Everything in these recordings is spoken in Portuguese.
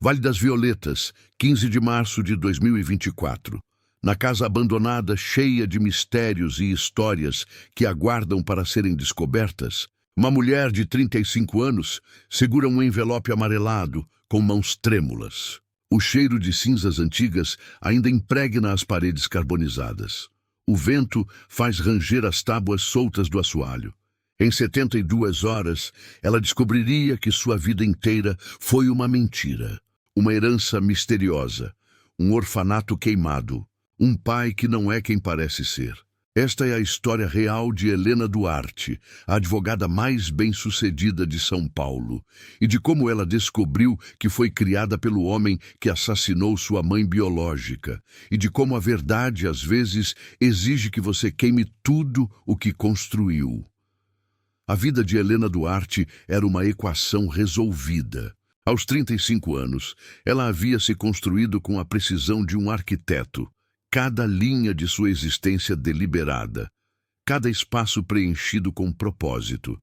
Vale das Violetas, 15 de março de 2024. Na casa abandonada, cheia de mistérios e histórias que aguardam para serem descobertas, uma mulher de 35 anos segura um envelope amarelado com mãos trêmulas. O cheiro de cinzas antigas ainda impregna as paredes carbonizadas. O vento faz ranger as tábuas soltas do assoalho. Em 72 horas, ela descobriria que sua vida inteira foi uma mentira, uma herança misteriosa, um orfanato queimado, um pai que não é quem parece ser. Esta é a história real de Helena Duarte, a advogada mais bem-sucedida de São Paulo, e de como ela descobriu que foi criada pelo homem que assassinou sua mãe biológica, e de como a verdade, às vezes, exige que você queime tudo o que construiu. A vida de Helena Duarte era uma equação resolvida. Aos 35 anos, ela havia se construído com a precisão de um arquiteto, cada linha de sua existência deliberada, cada espaço preenchido com propósito.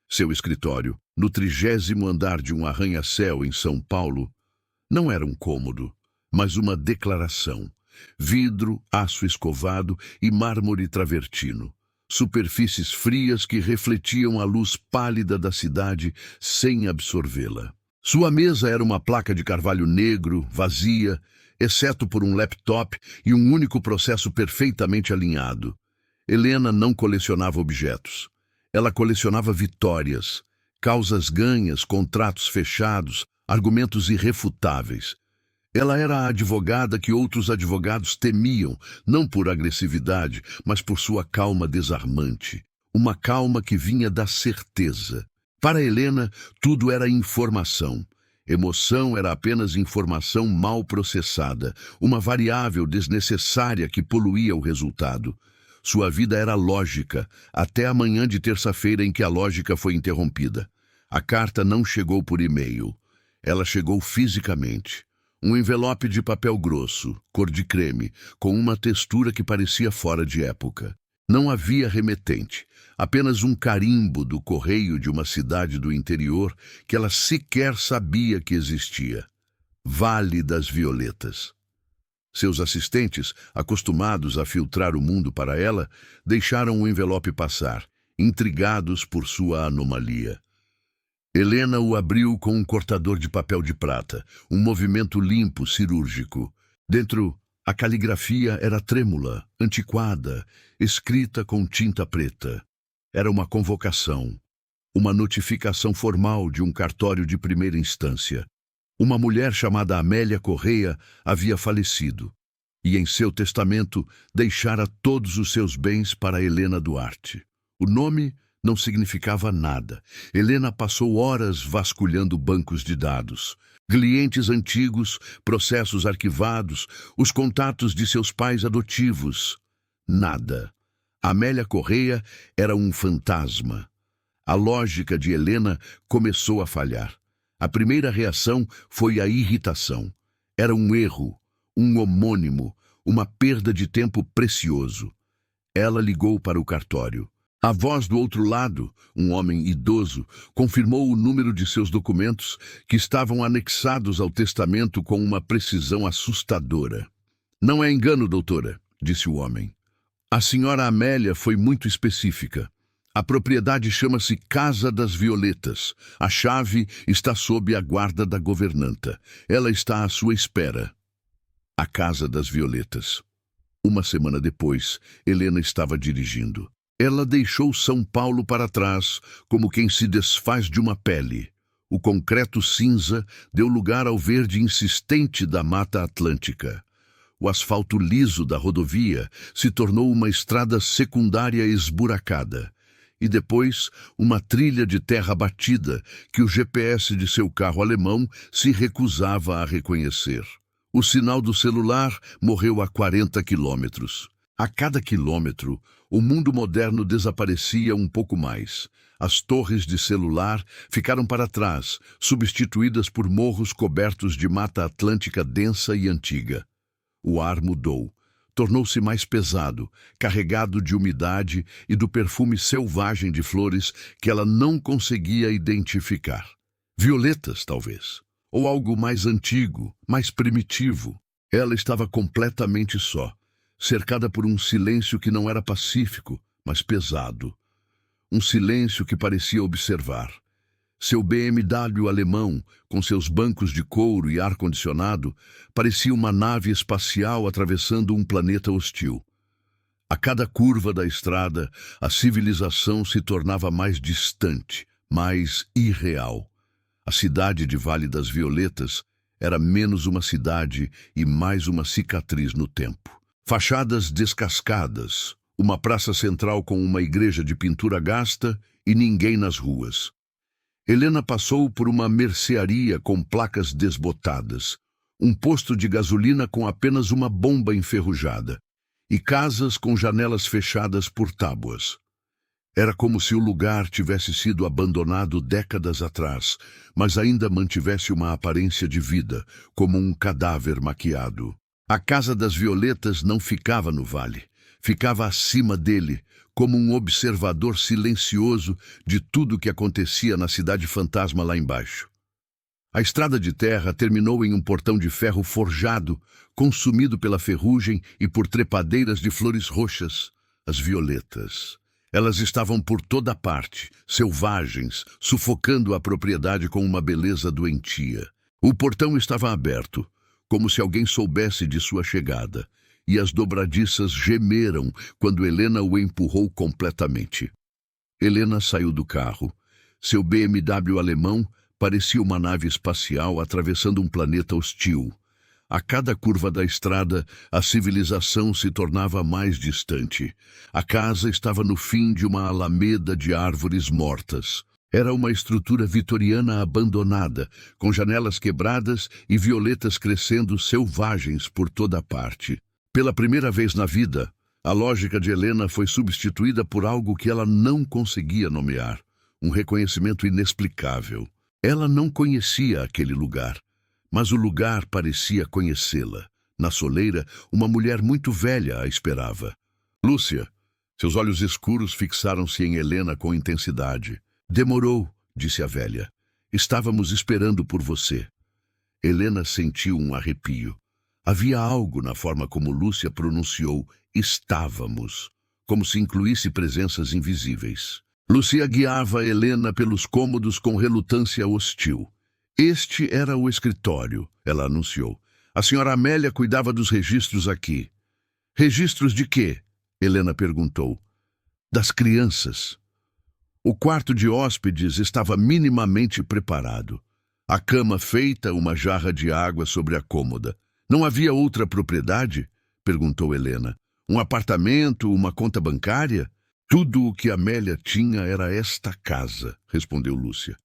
Seu escritório, no 30º andar de um arranha-céu em São Paulo, não era um cômodo, mas uma declaração. Vidro, aço escovado e mármore travertino. Superfícies frias que refletiam a luz pálida da cidade sem absorvê-la. Sua mesa era uma placa de carvalho negro, vazia, exceto por um laptop e um único processo perfeitamente alinhado. Helena não colecionava objetos. Ela colecionava vitórias, causas ganhas, contratos fechados, argumentos irrefutáveis. Ela era a advogada que outros advogados temiam, não por agressividade, mas por sua calma desarmante. Uma calma que vinha da certeza. Para Helena, tudo era informação. Emoção era apenas informação mal processada, uma variável desnecessária que poluía o resultado. Sua vida era lógica, até a manhã de terça-feira em que a lógica foi interrompida. A carta não chegou por e-mail. Ela chegou fisicamente. Um envelope de papel grosso, cor de creme, com uma textura que parecia fora de época. Não havia remetente, apenas um carimbo do correio de uma cidade do interior que ela sequer sabia que existia. Vale das Violetas. Seus assistentes, acostumados a filtrar o mundo para ela, deixaram o envelope passar, intrigados por sua anomalia. Helena o abriu com um cortador de papel de prata, um movimento limpo, cirúrgico. Dentro, a caligrafia era trêmula, antiquada, escrita com tinta preta. Era uma convocação, uma notificação formal de um cartório de primeira instância. Uma mulher chamada Amélia Correia havia falecido, e em seu testamento deixara todos os seus bens para Helena Duarte. O nome não significava nada. Helena passou horas vasculhando bancos de dados. Clientes antigos, processos arquivados, os contatos de seus pais adotivos. Nada. Amélia Correia era um fantasma. A lógica de Helena começou a falhar. A primeira reação foi a irritação. Era um erro, um homônimo, uma perda de tempo precioso. Ela ligou para o cartório. A voz do outro lado, um homem idoso, confirmou o número de seus documentos que estavam anexados ao testamento com uma precisão assustadora. Não é engano, doutora, disse o homem. A senhora Amélia foi muito específica. A propriedade chama-se Casa das Violetas. A chave está sob a guarda da governanta. Ela está à sua espera. A Casa das Violetas. Uma semana depois, Helena estava dirigindo. Ela deixou São Paulo para trás, como quem se desfaz de uma pele. O concreto cinza deu lugar ao verde insistente da Mata Atlântica. O asfalto liso da rodovia se tornou uma estrada secundária esburacada. E depois, uma trilha de terra batida que o GPS de seu carro alemão se recusava a reconhecer. O sinal do celular morreu a 40 quilômetros. A cada quilômetro, o mundo moderno desaparecia um pouco mais. As torres de celular ficaram para trás, substituídas por morros cobertos de mata atlântica densa e antiga. O ar mudou. Tornou-se mais pesado, carregado de umidade e do perfume selvagem de flores que ela não conseguia identificar. Violetas, talvez. ou algo mais antigo, mais primitivo. Ela estava completamente só, cercada por um silêncio que não era pacífico, mas pesado. Um silêncio que parecia observar. Seu BMW alemão, com seus bancos de couro e ar-condicionado, parecia uma nave espacial atravessando um planeta hostil. A cada curva da estrada, a civilização se tornava mais distante, mais irreal. A cidade de Vale das Violetas era menos uma cidade e mais uma cicatriz no tempo. Fachadas descascadas, uma praça central com uma igreja de pintura gasta e ninguém nas ruas. Helena passou por uma mercearia com placas desbotadas, um posto de gasolina com apenas uma bomba enferrujada e casas com janelas fechadas por tábuas. Era como se o lugar tivesse sido abandonado décadas atrás, mas ainda mantivesse uma aparência de vida, como um cadáver maquiado. A Casa das Violetas não ficava no vale, ficava acima dele, como um observador silencioso de tudo o que acontecia na cidade fantasma lá embaixo. A estrada de terra terminou em um portão de ferro forjado, consumido pela ferrugem e por trepadeiras de flores roxas, as violetas. Elas estavam por toda parte, selvagens, sufocando a propriedade com uma beleza doentia. O portão estava aberto, como se alguém soubesse de sua chegada, e as dobradiças gemeram quando Helena o empurrou completamente. Helena saiu do carro. Seu BMW alemão parecia uma nave espacial atravessando um planeta hostil. A cada curva da estrada, a civilização se tornava mais distante. A casa estava no fim de uma alameda de árvores mortas. Era uma estrutura vitoriana abandonada, com janelas quebradas e violetas crescendo selvagens por toda parte. Pela primeira vez na vida, a lógica de Helena foi substituída por algo que ela não conseguia nomear, um reconhecimento inexplicável. Ela não conhecia aquele lugar, mas o lugar parecia conhecê-la. Na soleira, uma mulher muito velha a esperava. Lúcia. Seus olhos escuros fixaram-se em Helena com intensidade. Demorou, disse a velha. Estávamos esperando por você. Helena sentiu um arrepio. Havia algo na forma como Lúcia pronunciou estávamos, como se incluísse presenças invisíveis. Lúcia guiava Helena pelos cômodos com relutância hostil. Este era o escritório, ela anunciou. A senhora Amélia cuidava dos registros aqui. Registros de quê? Helena perguntou. Das crianças. O quarto de hóspedes estava minimamente preparado. A cama feita, uma jarra de água sobre a cômoda. Não havia outra propriedade? Perguntou Helena. Um apartamento, uma conta bancária? Tudo o que Amélia tinha era esta casa, respondeu Lúcia.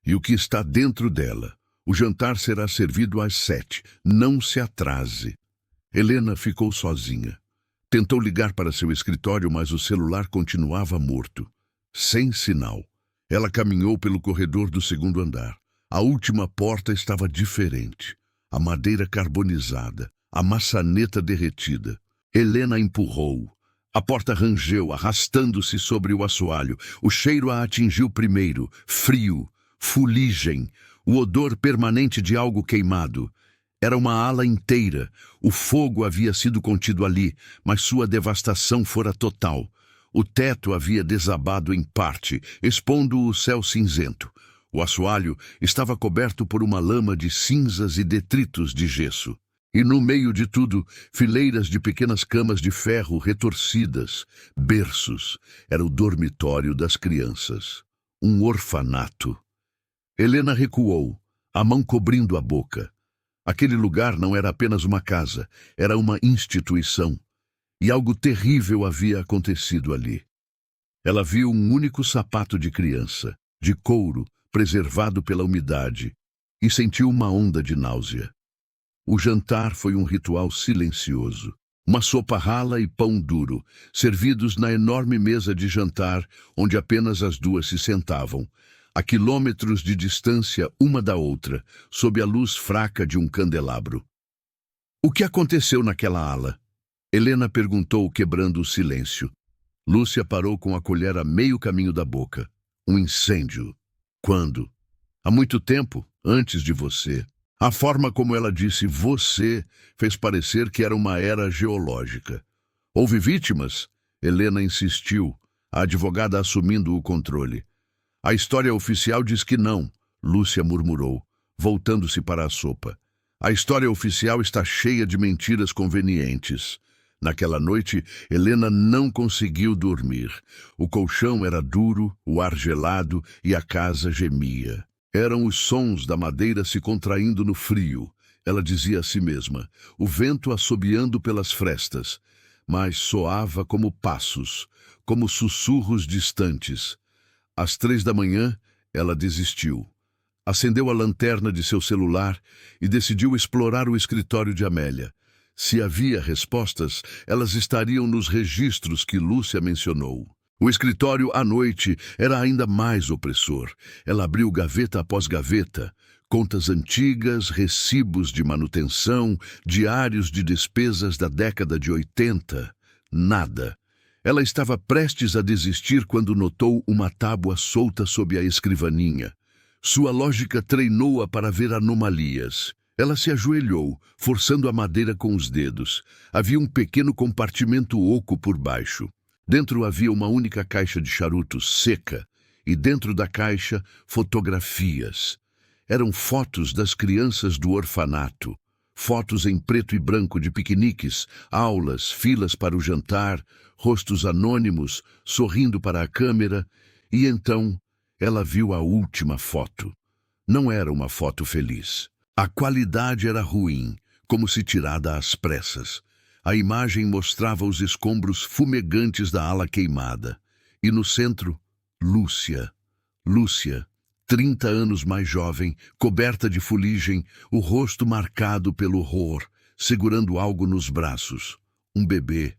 E o que está dentro dela? O jantar será servido às 7. Não se atrase. Helena ficou sozinha. Tentou ligar para seu escritório, mas o celular continuava morto. Sem sinal. Ela caminhou pelo corredor do segundo andar. A última porta estava diferente. A madeira carbonizada, a maçaneta derretida. Helena empurrou. A porta rangeu, arrastando-se sobre o assoalho. O cheiro a atingiu primeiro, frio, fuligem, o odor permanente de algo queimado. Era uma ala inteira. O fogo havia sido contido ali, mas sua devastação fora total. O teto havia desabado em parte, expondo o céu cinzento. O assoalho estava coberto por uma lama de cinzas e detritos de gesso. E no meio de tudo, fileiras de pequenas camas de ferro retorcidas, berços. Era o dormitório das crianças. Um orfanato. Helena recuou, a mão cobrindo a boca. Aquele lugar não era apenas uma casa, era uma instituição. E algo terrível havia acontecido ali. Ela viu um único sapato de criança, de couro, preservado pela umidade, e sentiu uma onda de náusea. O jantar foi um ritual silencioso. Uma sopa rala e pão duro, servidos na enorme mesa de jantar, onde apenas as duas se sentavam, a quilômetros de distância uma da outra, sob a luz fraca de um candelabro. O que aconteceu naquela ala? Helena perguntou, quebrando o silêncio. Lúcia parou com a colher a meio caminho da boca. Um incêndio. Quando? Há muito tempo, antes de você. A forma como ela disse "você" fez parecer que era uma era geológica. Houve vítimas? Helena insistiu, a advogada assumindo o controle. A história oficial diz que não, Lúcia murmurou, voltando-se para a sopa. A história oficial está cheia de mentiras convenientes. Naquela noite, Helena não conseguiu dormir. O colchão era duro, o ar gelado e a casa gemia. Eram os sons da madeira se contraindo no frio. Ela dizia a si mesma, o vento assobiando pelas frestas, mas soava como passos, como sussurros distantes. Às 3 da manhã, ela desistiu. Acendeu a lanterna de seu celular e decidiu explorar o escritório de Amélia. Se havia respostas, elas estariam nos registros que Lúcia mencionou. O escritório, à noite, era ainda mais opressor. Ela abriu gaveta após gaveta. Contas antigas, recibos de manutenção, diários de despesas da década de 80. Nada. Ela estava prestes a desistir quando notou uma tábua solta sob a escrivaninha. Sua lógica treinou-a para ver anomalias. Ela se ajoelhou, forçando a madeira com os dedos. Havia um pequeno compartimento oco por baixo. Dentro havia uma única caixa de charutos seca, e dentro da caixa, fotografias. Eram fotos das crianças do orfanato. Fotos em preto e branco de piqueniques, aulas, filas para o jantar, rostos anônimos, sorrindo para a câmera, e então ela viu a última foto. Não era uma foto feliz. A qualidade era ruim, como se tirada às pressas. A imagem mostrava os escombros fumegantes da ala queimada. E no centro, Lúcia. Lúcia, 30 anos mais jovem, coberta de fuligem, o rosto marcado pelo horror, segurando algo nos braços. Um bebê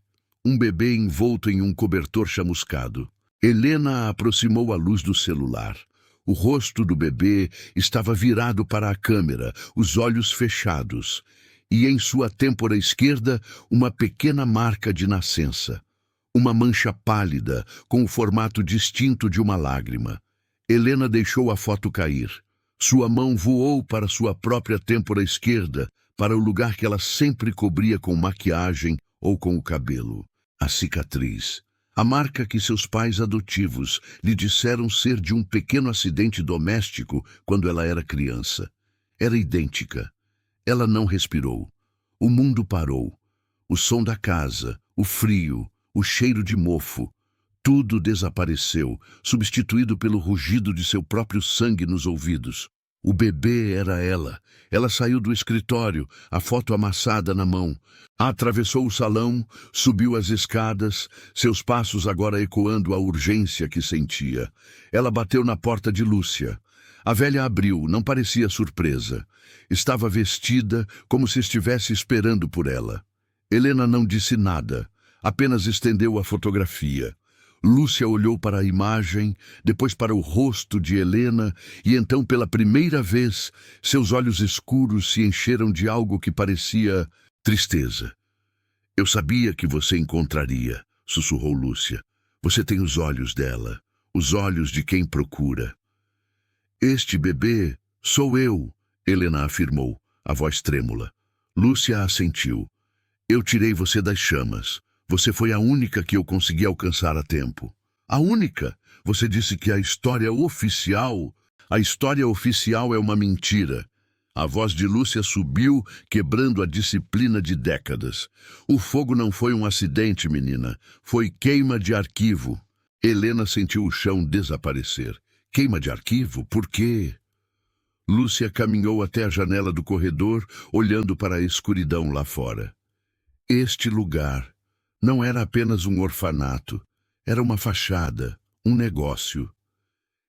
envolto em um cobertor chamuscado. Helena aproximou a luz do celular. O rosto do bebê estava virado para a câmera, os olhos fechados, e em sua têmpora esquerda uma pequena marca de nascença. Uma mancha pálida, com o formato distinto de uma lágrima. Helena deixou a foto cair. Sua mão voou para sua própria têmpora esquerda, para o lugar que ela sempre cobria com maquiagem ou com o cabelo. A cicatriz. A marca que seus pais adotivos lhe disseram ser de um pequeno acidente doméstico quando ela era criança. Era idêntica. Ela não respirou. O mundo parou. O som da casa, o frio, o cheiro de mofo. Tudo desapareceu, substituído pelo rugido de seu próprio sangue nos ouvidos. O bebê era ela. Ela saiu do escritório, a foto amassada na mão. Atravessou o salão, subiu as escadas, seus passos agora ecoando a urgência que sentia. Ela bateu na porta de Lúcia. A velha abriu, não parecia surpresa. Estava vestida como se estivesse esperando por ela. Helena não disse nada, apenas estendeu a fotografia. Lúcia olhou para a imagem, depois para o rosto de Helena, e então, pela primeira vez, seus olhos escuros se encheram de algo que parecia tristeza. Eu sabia que você encontraria, sussurrou Lúcia. Você tem os olhos dela, os olhos de quem procura. Este bebê sou eu, Helena afirmou, a voz trêmula. Lúcia assentiu. Eu tirei você das chamas. Você foi a única que eu consegui alcançar a tempo. A única? Você disse que a história oficial é uma mentira. A voz de Lúcia subiu, quebrando a disciplina de décadas. O fogo não foi um acidente, menina. Foi queima de arquivo. Helena sentiu o chão desaparecer. Queima de arquivo? Por quê? Lúcia caminhou até a janela do corredor, olhando para a escuridão lá fora. Este lugar não era apenas um orfanato, era uma fachada, um negócio.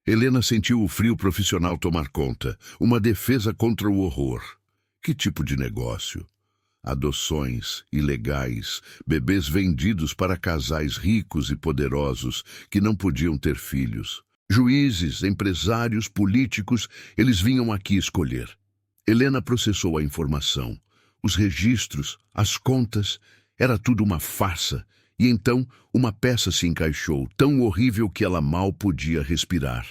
Helena sentiu o frio profissional tomar conta, uma defesa contra o horror. Que tipo de negócio? Adoções, ilegais, bebês vendidos para casais ricos e poderosos que não podiam ter filhos. Juízes, empresários, políticos, eles vinham aqui escolher. Helena processou a informação. Os registros, as contas, era tudo uma farsa, e então uma peça se encaixou, tão horrível que ela mal podia respirar.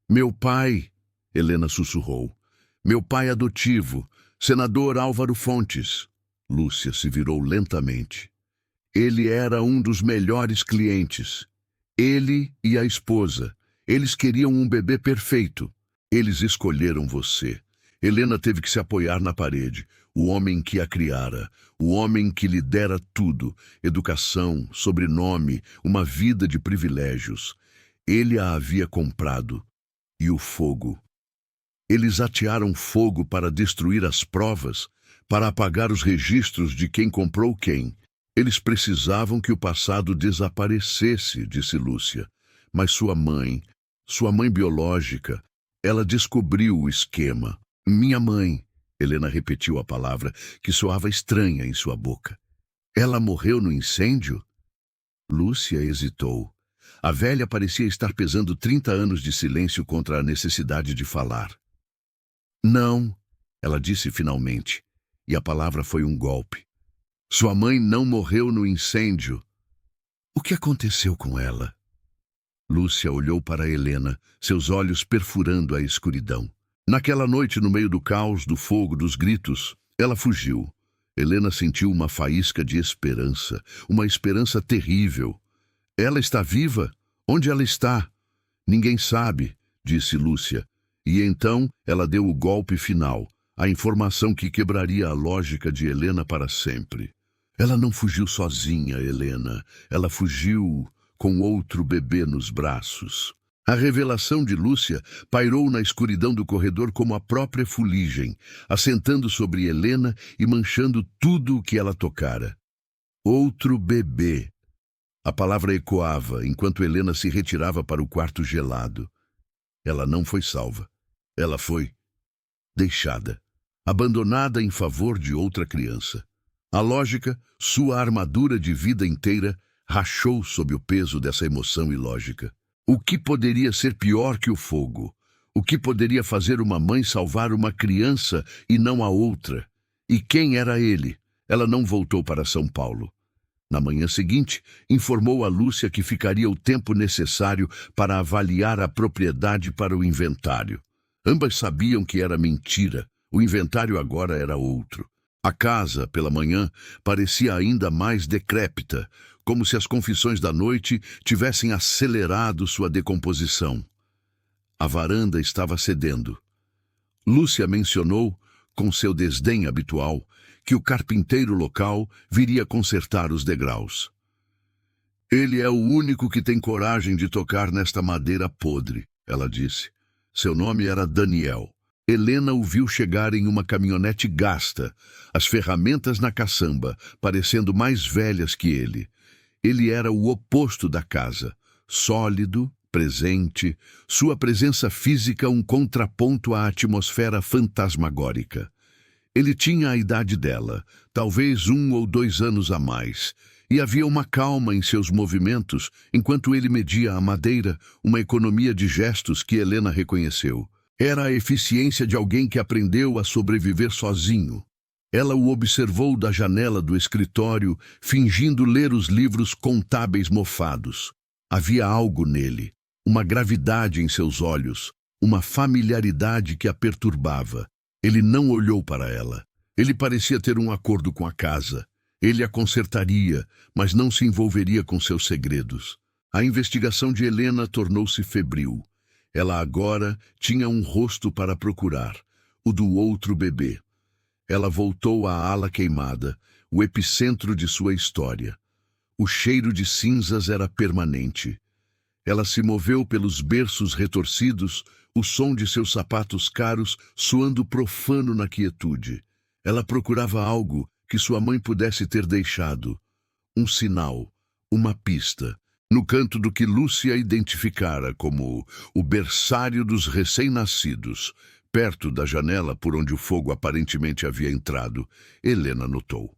Meu pai, Helena sussurrou, meu pai adotivo, Senador Álvaro Fontes. Lúcia se virou lentamente. Ele era um dos melhores clientes. Ele e a esposa. Eles queriam um bebê perfeito. Eles escolheram você. Helena teve que se apoiar na parede. O homem que a criara, o homem que lhe dera tudo, educação, sobrenome, uma vida de privilégios. Ele a havia comprado. E o fogo. Eles atearam fogo para destruir as provas, para apagar os registros de quem comprou quem. Eles precisavam que o passado desaparecesse, disse Lúcia. Mas sua mãe biológica, ela descobriu o esquema. Minha mãe, Helena repetiu a palavra, que soava estranha em sua boca. Ela morreu no incêndio? Lúcia hesitou. A velha parecia estar pesando 30 anos de silêncio contra a necessidade de falar. Não, ela disse finalmente, e a palavra foi um golpe. Sua mãe não morreu no incêndio. O que aconteceu com ela? Lúcia olhou para Helena, seus olhos perfurando a escuridão. Naquela noite, no meio do caos, do fogo, dos gritos, ela fugiu. Helena sentiu uma faísca de esperança, uma esperança terrível. Ela está viva? Onde ela está? Ninguém sabe, disse Lúcia. E então ela deu o golpe final, a informação que quebraria a lógica de Helena para sempre. Ela não fugiu sozinha, Helena. Ela fugiu com outro bebê nos braços. A revelação de Lúcia pairou na escuridão do corredor como a própria fuligem, assentando sobre Helena e manchando tudo o que ela tocara. Outro bebê. A palavra ecoava enquanto Helena se retirava para o quarto gelado. Ela não foi salva. Ela foi deixada, abandonada em favor de outra criança. A lógica, sua armadura de vida inteira, rachou sob o peso dessa emoção ilógica. O que poderia ser pior que o fogo? O que poderia fazer uma mãe salvar uma criança e não a outra? E quem era ele? Ela não voltou para São Paulo. Na manhã seguinte, informou a Lúcia que ficaria o tempo necessário para avaliar a propriedade para o inventário. Ambas sabiam que era mentira. O inventário agora era outro. A casa, pela manhã, parecia ainda mais decrépita, como se as confissões da noite tivessem acelerado sua decomposição. A varanda estava cedendo. Lúcia mencionou, com seu desdém habitual, que o carpinteiro local viria consertar os degraus. Ele é o único que tem coragem de tocar nesta madeira podre, ela disse. Seu nome era Daniel. Helena o viu chegar em uma caminhonete gasta, as ferramentas na caçamba, parecendo mais velhas que ele. Ele era o oposto da casa, sólido, presente, sua presença física um contraponto à atmosfera fantasmagórica. Ele tinha a idade dela, talvez 1 ou 2 anos a mais, e havia uma calma em seus movimentos enquanto ele media a madeira, uma economia de gestos que Helena reconheceu. Era a eficiência de alguém que aprendeu a sobreviver sozinho. Ela o observou da janela do escritório, fingindo ler os livros contábeis mofados. Havia algo nele, uma gravidade em seus olhos, uma familiaridade que a perturbava. Ele não olhou para ela. Ele parecia ter um acordo com a casa. Ele a consertaria, mas não se envolveria com seus segredos. A investigação de Helena tornou-se febril. Ela agora tinha um rosto para procurar, o do outro bebê. Ela voltou à ala queimada, o epicentro de sua história. O cheiro de cinzas era permanente. Ela se moveu pelos berços retorcidos, o som de seus sapatos caros soando profano na quietude. Ela procurava algo que sua mãe pudesse ter deixado. Um sinal, uma pista, no canto do que Lúcia identificara como o berçário dos recém-nascidos, perto da janela por onde o fogo aparentemente havia entrado. Helena notou.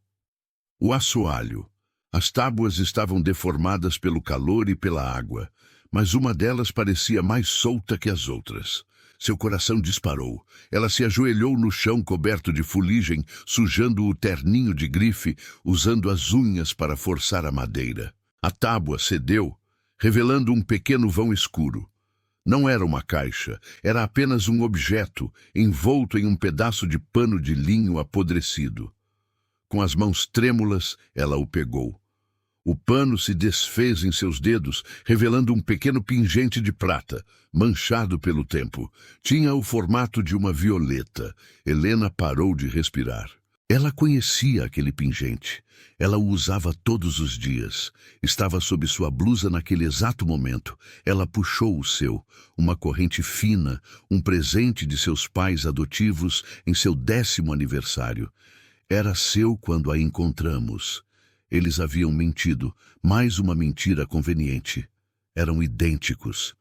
O assoalho. As tábuas estavam deformadas pelo calor e pela água, mas uma delas parecia mais solta que as outras. Seu coração disparou. Ela se ajoelhou no chão coberto de fuligem, sujando o terninho de grife, usando as unhas para forçar a madeira. A tábua cedeu, revelando um pequeno vão escuro. Não era uma caixa, era apenas um objeto envolto em um pedaço de pano de linho apodrecido. Com as mãos trêmulas, ela o pegou. O pano se desfez em seus dedos, revelando um pequeno pingente de prata, manchado pelo tempo. Tinha o formato de uma violeta. Helena parou de respirar. Ela conhecia aquele pingente. Ela o usava todos os dias. Estava sob sua blusa naquele exato momento. Ela puxou o seu, uma corrente fina, um presente de seus pais adotivos em seu 10º aniversário. Era seu quando a encontramos. Eles haviam mentido, mais uma mentira conveniente. Eram idênticos.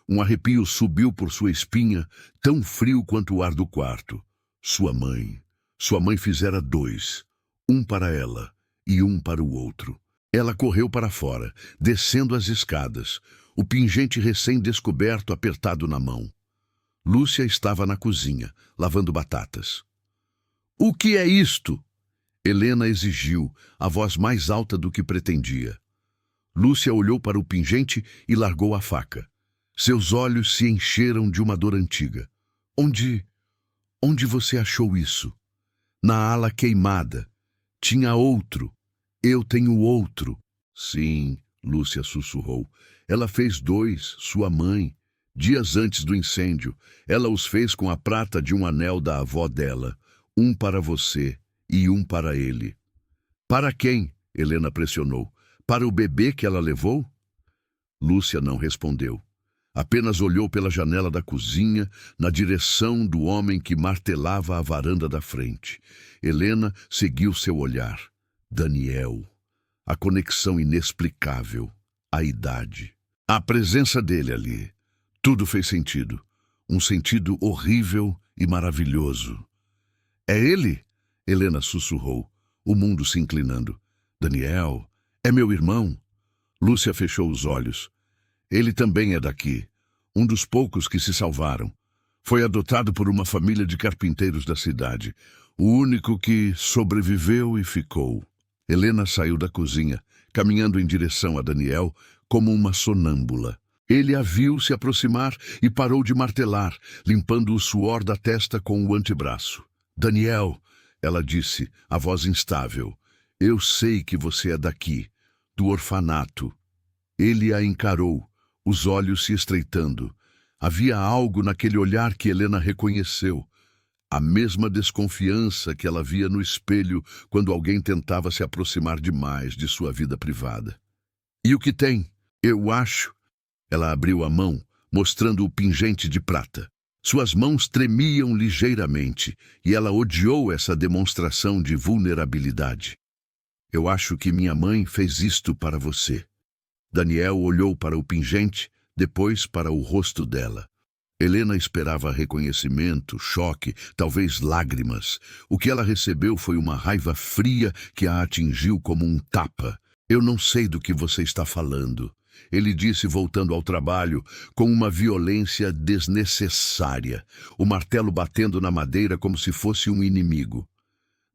Um arrepio subiu por sua espinha, tão frio quanto o ar do quarto. Sua mãe fizera 2, um para ela e um para o outro. Ela correu para fora, descendo as escadas, o pingente recém-descoberto apertado na mão. Lúcia estava na cozinha, lavando batatas. "O que é isto?" Helena exigiu, a voz mais alta do que pretendia. Lúcia olhou para o pingente e largou a faca. Seus olhos se encheram de uma dor antiga. Onde você achou isso?" "Na ala queimada. Tinha outro. Eu tenho outro." "Sim," Lúcia sussurrou. "Ela fez 2, sua mãe. Dias antes do incêndio, ela os fez com a prata de um anel da avó dela. Um para você e um para ele." "Para quem?" Helena pressionou. "Para o bebê que ela levou?" Lúcia não respondeu. Apenas olhou pela janela da cozinha, na direção do homem que martelava a varanda da frente. Helena seguiu seu olhar. Daniel. A conexão inexplicável. A idade. A presença dele ali. Tudo fez sentido. Um sentido horrível e maravilhoso. "É ele?" Helena sussurrou, o mundo se inclinando. "Daniel, é meu irmão." Lúcia fechou os olhos. "Ele também é daqui. Um dos poucos que se salvaram. Foi adotado por uma família de carpinteiros da cidade. O único que sobreviveu e ficou." Helena saiu da cozinha, caminhando em direção a Daniel como uma sonâmbula. Ele a viu se aproximar e parou de martelar, limpando o suor da testa com o antebraço. "Daniel," ela disse, a voz instável, "eu sei que você é daqui, do orfanato." Ele a encarou, os olhos se estreitando. Havia algo naquele olhar que Helena reconheceu. A mesma desconfiança que ela via no espelho quando alguém tentava se aproximar demais de sua vida privada. "E o que tem? Eu acho..." Ela abriu a mão, mostrando o pingente de prata. Suas mãos tremiam ligeiramente, e ela odiou essa demonstração de vulnerabilidade. "Eu acho que minha mãe fez isto para você." Daniel olhou para o pingente, depois para o rosto dela. Helena esperava reconhecimento, choque, talvez lágrimas. O que ela recebeu foi uma raiva fria que a atingiu como um tapa. "Eu não sei do que você está falando," ele disse, voltando ao trabalho, com uma violência desnecessária, o martelo batendo na madeira como se fosse um inimigo.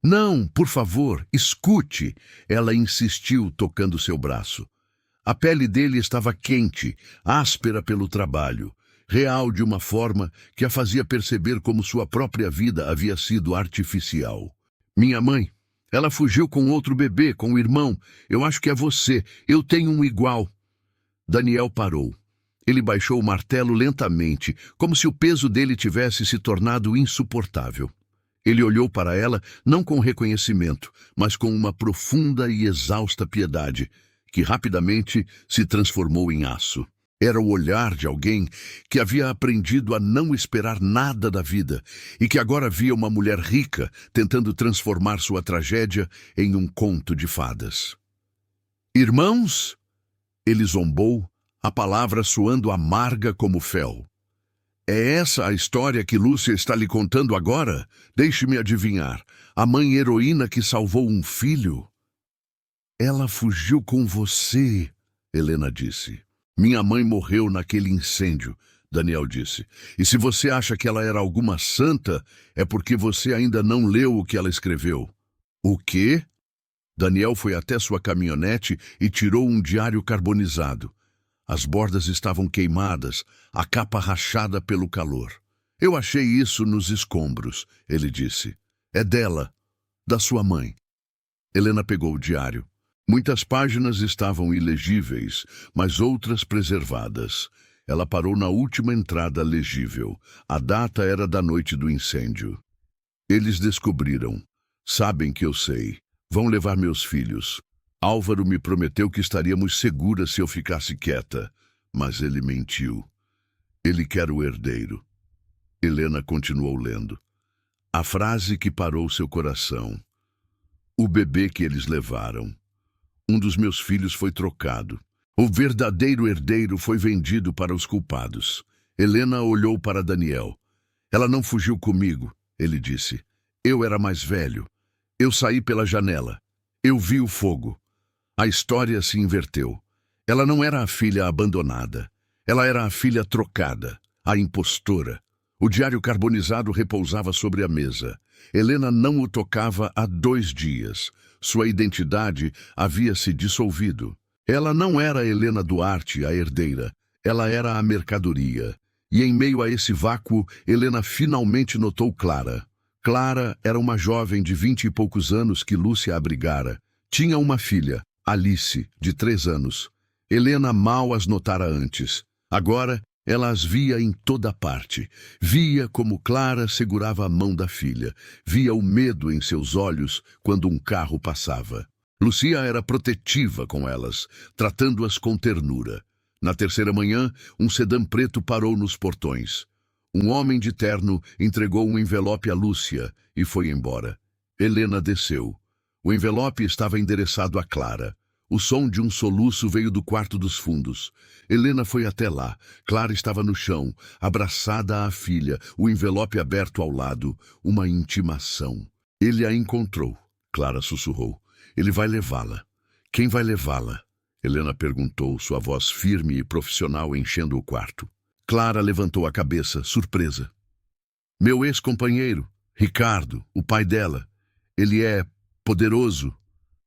"Não, por favor, escute," ela insistiu, tocando seu braço. A pele dele estava quente, áspera pelo trabalho, real de uma forma que a fazia perceber como sua própria vida havia sido artificial. "Minha mãe, ela fugiu com outro bebê, com o irmão. Eu acho que é você. Eu tenho um igual." Daniel parou. Ele baixou o martelo lentamente, como se o peso dele tivesse se tornado insuportável. Ele olhou para ela, não com reconhecimento, mas com uma profunda e exausta piedade, que rapidamente se transformou em aço. Era o olhar de alguém que havia aprendido a não esperar nada da vida e que agora via uma mulher rica tentando transformar sua tragédia em um conto de fadas. "Irmãos?" Ele zombou, a palavra soando amarga como fel. "É essa a história que Lúcia está lhe contando agora? Deixe-me adivinhar. A mãe heroína que salvou um filho?" "Ela fugiu com você," Helena disse. "Minha mãe morreu naquele incêndio," Daniel disse. "E se você acha que ela era alguma santa, é porque você ainda não leu o que ela escreveu." "O quê?" Daniel foi até sua caminhonete e tirou um diário carbonizado. As bordas estavam queimadas, a capa rachada pelo calor. Eu achei isso nos escombros, ele disse. É dela, da sua mãe. Helena pegou o diário. Muitas páginas estavam ilegíveis, mas outras preservadas. Ela parou na última entrada legível. A data era da noite do incêndio. Eles descobriram. Sabem que eu sei. Vão levar meus filhos. Álvaro me prometeu que estaríamos seguras se eu ficasse quieta, mas ele mentiu. Ele quer o herdeiro. Helena continuou lendo. A frase que parou seu coração. O bebê que eles levaram. Um dos meus filhos foi trocado. O verdadeiro herdeiro foi vendido para os culpados. Helena olhou para Daniel. Ela não fugiu comigo, ele disse. Eu era mais velho. Eu saí pela janela. Eu vi o fogo. A história se inverteu. Ela não era a filha abandonada. Ela era a filha trocada, a impostora. O diário carbonizado repousava sobre a mesa. Helena não o tocava há 2 dias. Sua identidade havia se dissolvido. Ela não era Helena Duarte, a herdeira. Ela era a mercadoria. E em meio a esse vácuo, Helena finalmente notou Clara. Clara era uma jovem de 20 e poucos anos que Lúcia abrigara. Tinha uma filha, Alice, de 3 anos. Helena mal as notara antes. Agora, ela as via em toda parte. Via como Clara segurava a mão da filha. Via o medo em seus olhos quando um carro passava. Lúcia era protetiva com elas, tratando-as com ternura. Na terceira manhã, um sedã preto parou nos portões. Um homem de terno entregou um envelope a Lúcia e foi embora. Helena desceu. O envelope estava endereçado a Clara. O som de um soluço veio do quarto dos fundos. Helena foi até lá. Clara estava no chão, abraçada à filha, o envelope aberto ao lado. Uma intimação. Ele a encontrou. Clara sussurrou. Ele vai levá-la. Quem vai levá-la? Helena perguntou, sua voz firme e profissional enchendo o quarto. Clara levantou a cabeça, surpresa. Meu ex-companheiro, Ricardo, o pai dela. Ele é poderoso.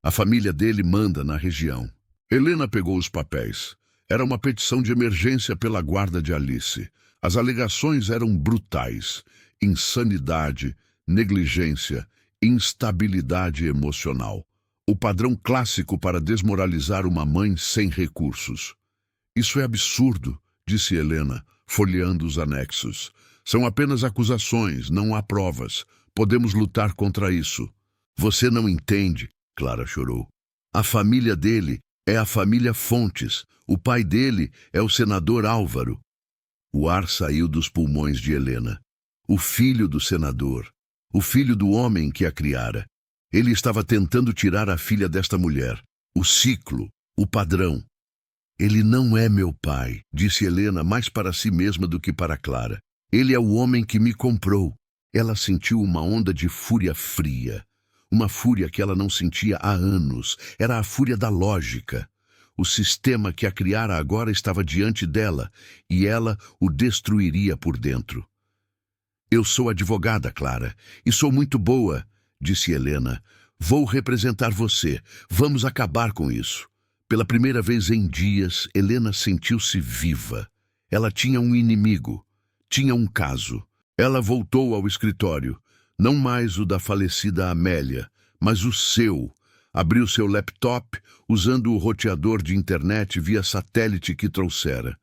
A família dele manda na região. Helena pegou os papéis. Era uma petição de emergência pela guarda de Alice. As alegações eram brutais. Insanidade, negligência, instabilidade emocional. O padrão clássico para desmoralizar uma mãe sem recursos. Isso é absurdo, disse Helena, folheando os anexos. São apenas acusações, não há provas. Podemos lutar contra isso. Você não entende, Clara chorou. A família dele é a família Fontes. O pai dele é o senador Álvaro. O ar saiu dos pulmões de Helena. O filho do senador. O filho do homem que a criara. Ele estava tentando tirar a filha desta mulher. O ciclo, o padrão. Ele não é meu pai, disse Helena mais para si mesma do que para Clara. Ele é o homem que me comprou. Ela sentiu uma onda de fúria fria. Uma fúria que ela não sentia há anos. Era a fúria da lógica. O sistema que a criara agora estava diante dela, e ela o destruiria por dentro. Eu sou advogada, Clara, e sou muito boa, disse Helena. Vou representar você. Vamos acabar com isso. Pela primeira vez em dias, Helena sentiu-se viva. Ela tinha um inimigo. Tinha um caso. Ela voltou ao escritório. Não mais o da falecida Amélia, mas o seu. Abriu seu laptop, usando o roteador de internet via satélite que trouxera.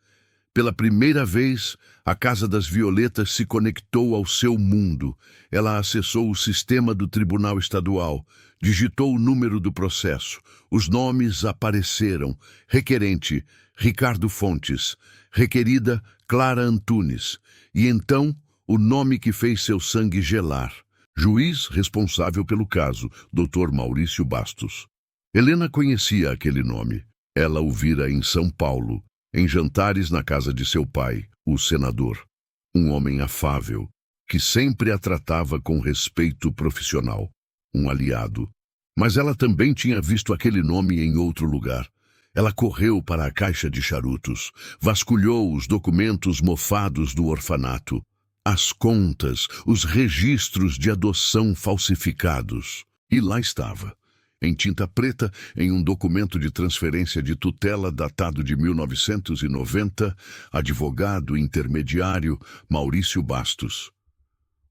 Pela primeira vez, a Casa das Violetas se conectou ao seu mundo. Ela acessou o sistema do Tribunal Estadual, digitou o número do processo. Os nomes apareceram. Requerente, Ricardo Fontes. Requerida, Clara Antunes. E então, o nome que fez seu sangue gelar. Juiz responsável pelo caso, Dr. Maurício Bastos. Helena conhecia aquele nome. Ela o vira em São Paulo, em jantares na casa de seu pai, o senador. Um homem afável, que sempre a tratava com respeito profissional. Um aliado. Mas ela também tinha visto aquele nome em outro lugar. Ela correu para a caixa de charutos, vasculhou os documentos mofados do orfanato. As contas, os registros de adoção falsificados. E lá estava. em tinta preta, em um documento de transferência de tutela datado de 1990, advogado intermediário Maurício Bastos.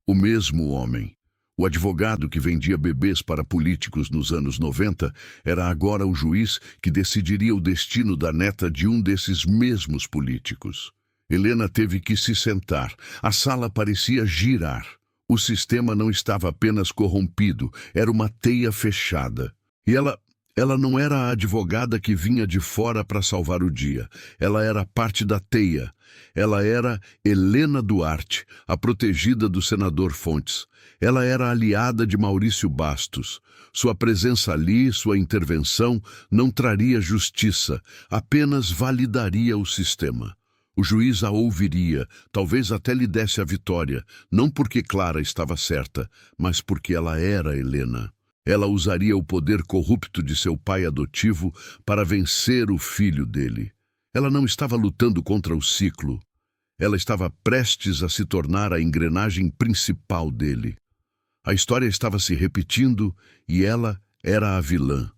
O mesmo homem. O advogado que vendia bebês para políticos nos anos 90 era agora o juiz que decidiria o destino da neta de um desses mesmos políticos. Helena teve que se sentar. A sala parecia girar. O sistema não estava apenas corrompido, era uma teia fechada. E ela não era a advogada que vinha de fora para salvar o dia. Ela era parte da teia. Ela era Helena Duarte, a protegida do senador Fontes. Ela era aliada de Maurício Bastos. Sua presença ali, sua intervenção, não traria justiça, apenas validaria o sistema. O juiz a ouviria, talvez até lhe desse a vitória, não porque Clara estava certa, mas porque ela era Helena. Ela usaria o poder corrupto de seu pai adotivo para vencer o filho dele. Ela não estava lutando contra o ciclo. Ela estava prestes a se tornar a engrenagem principal dele. A história estava se repetindo e ela era a vilã.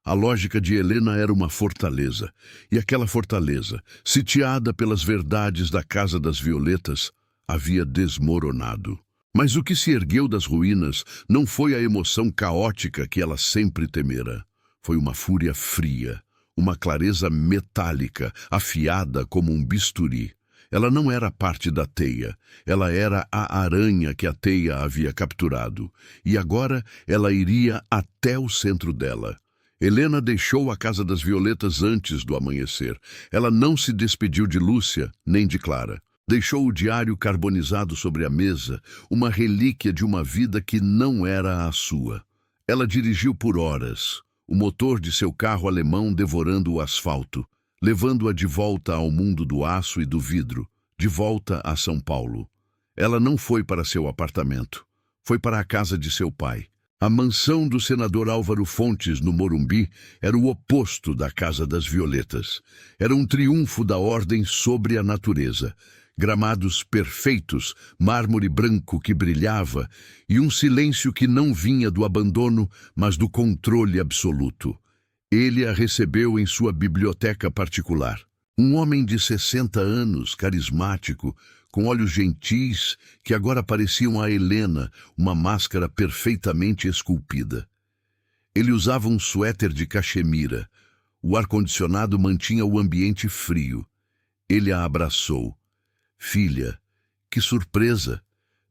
A lógica de Helena era uma fortaleza, e aquela fortaleza, sitiada pelas verdades da Casa das Violetas, havia desmoronado. Mas o que se ergueu das ruínas não foi a emoção caótica que ela sempre temera. Foi uma fúria fria, uma clareza metálica, afiada como um bisturi. Ela não era parte da teia, ela era a aranha que a teia havia capturado, e agora ela iria até o centro dela. Helena deixou a Casa das Violetas antes do amanhecer. Ela não se despediu de Lúcia, nem de Clara. Deixou o diário carbonizado sobre a mesa, uma relíquia de uma vida que não era a sua. Ela dirigiu por horas, o motor de seu carro alemão devorando o asfalto, levando-a de volta ao mundo do aço e do vidro, de volta a São Paulo. Ela não foi para seu apartamento, foi para a casa de seu pai. A mansão do senador Álvaro Fontes, no Morumbi, era o oposto da Casa das Violetas. Era um triunfo da ordem sobre a natureza. Gramados perfeitos, mármore branco que brilhava e um silêncio que não vinha do abandono, mas do controle absoluto. Ele a recebeu em sua biblioteca particular. Um homem de 60 anos, carismático, com olhos gentis, que agora pareciam a Helena, uma máscara perfeitamente esculpida. Ele usava um suéter de cachemira. O ar-condicionado mantinha o ambiente frio. Ele a abraçou. Filha, que surpresa!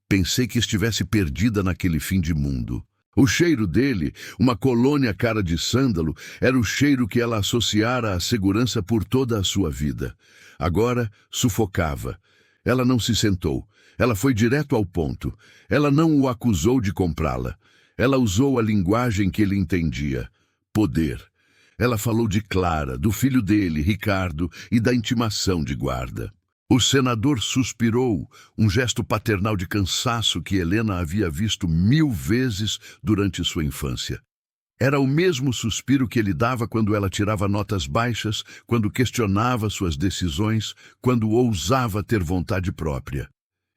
Pensei que estivesse perdida naquele fim de mundo. O cheiro dele, uma colônia cara de sândalo, era o cheiro que ela associara à segurança por toda a sua vida. Agora sufocava. Ela não se sentou. Ela foi direto ao ponto. Ela não o acusou de comprá-la. Ela usou a linguagem que ele entendia. Poder. Ela falou de Clara, do filho dele, Ricardo, e da intimação de guarda. O senador suspirou, um gesto paternal de cansaço que Helena havia visto 1000 vezes durante sua infância. Era o mesmo suspiro que ele dava quando ela tirava notas baixas, quando questionava suas decisões, quando ousava ter vontade própria.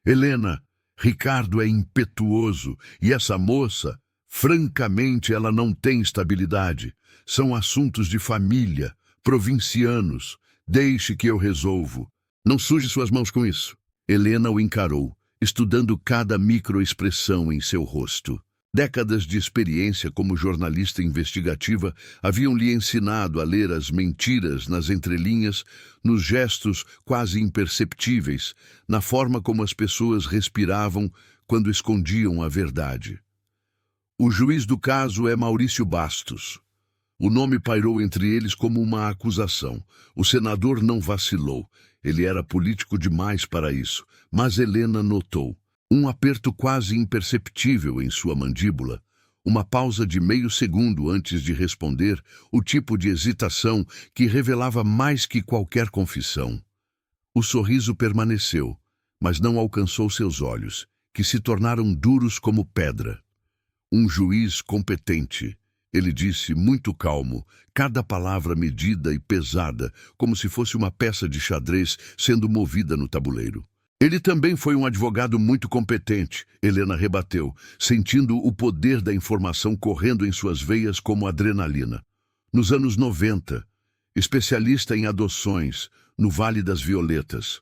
Helena, Ricardo é impetuoso, e essa moça, francamente, ela não tem estabilidade. São assuntos de família, provincianos. Deixe que eu resolvo. Não suje suas mãos com isso. Helena o encarou, estudando cada microexpressão em seu rosto. Décadas de experiência como jornalista investigativa haviam lhe ensinado a ler as mentiras nas entrelinhas, nos gestos quase imperceptíveis, na forma como as pessoas respiravam quando escondiam a verdade. O juiz do caso é Maurício Bastos. O nome pairou entre eles como uma acusação. O senador não vacilou. Ele era político demais para isso, mas Helena notou um aperto quase imperceptível em sua mandíbula, uma pausa de meio segundo antes de responder, o tipo de hesitação que revelava mais que qualquer confissão. O sorriso permaneceu, mas não alcançou seus olhos, que se tornaram duros como pedra. Um juiz competente, ele disse, muito calmo, cada palavra medida e pesada, como se fosse uma peça de xadrez sendo movida no tabuleiro. Ele também foi um advogado muito competente, Helena rebateu, sentindo o poder da informação correndo em suas veias como adrenalina. Nos anos 90, especialista em adoções, no Vale das Violetas.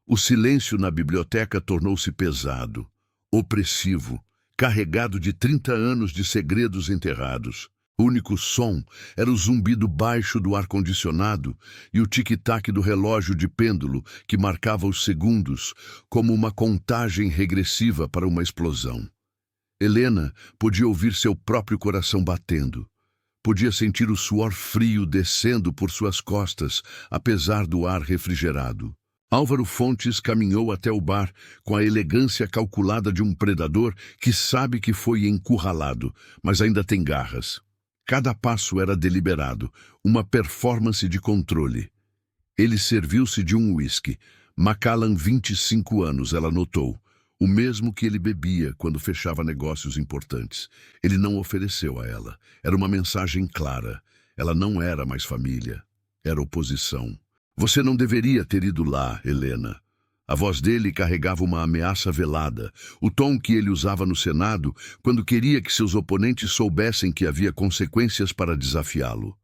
O silêncio na biblioteca tornou-se pesado, opressivo, carregado de 30 anos de segredos enterrados. O único som era o zumbido baixo do ar-condicionado e o tic-tac do relógio de pêndulo que marcava os segundos como uma contagem regressiva para uma explosão. Helena podia ouvir seu próprio coração batendo. Podia sentir o suor frio descendo por suas costas, apesar do ar refrigerado. Álvaro Fontes caminhou até o bar com a elegância calculada de um predador que sabe que foi encurralado, mas ainda tem garras. Cada passo era deliberado, uma performance de controle. Ele serviu-se de um uísque. Macallan, 25 anos, ela notou. O mesmo que ele bebia quando fechava negócios importantes. Ele não ofereceu a ela. Era uma mensagem clara. Ela não era mais família. Era oposição. Você não deveria ter ido lá, Helena. A voz dele carregava uma ameaça velada, o tom que ele usava no Senado quando queria que seus oponentes soubessem que havia consequências para desafiá-lo.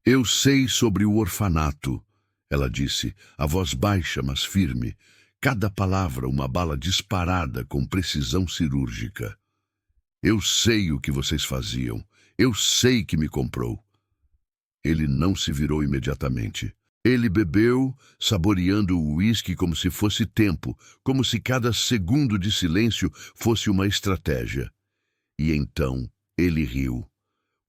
Eu sei sobre o orfanato, ela disse, a voz baixa, mas firme. Cada palavra uma bala disparada com precisão cirúrgica. Eu sei o que vocês faziam. Eu sei que me comprou. Ele não se virou imediatamente. Ele bebeu, saboreando o uísque como se fosse tempo, como se cada segundo de silêncio fosse uma estratégia. E então ele riu.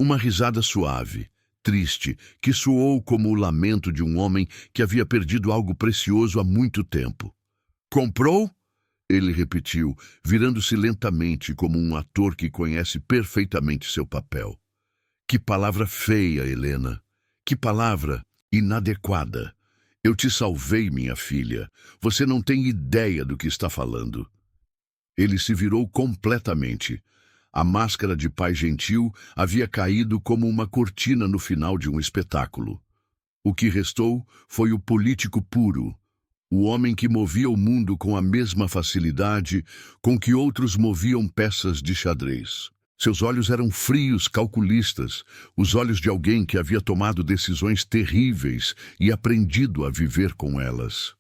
Uma risada suave, triste, que soou como o lamento de um homem que havia perdido algo precioso há muito tempo. Comprou? Ele repetiu, virando-se lentamente como um ator que conhece perfeitamente seu papel. Que palavra feia, Helena. Que palavra inadequada. Eu te salvei, minha filha. Você não tem ideia do que está falando. Ele se virou completamente. A máscara de pai gentil havia caído como uma cortina no final de um espetáculo. O que restou foi o político puro, o homem que movia o mundo com a mesma facilidade com que outros moviam peças de xadrez. Seus olhos eram frios, calculistas, os olhos de alguém que havia tomado decisões terríveis e aprendido a viver com elas.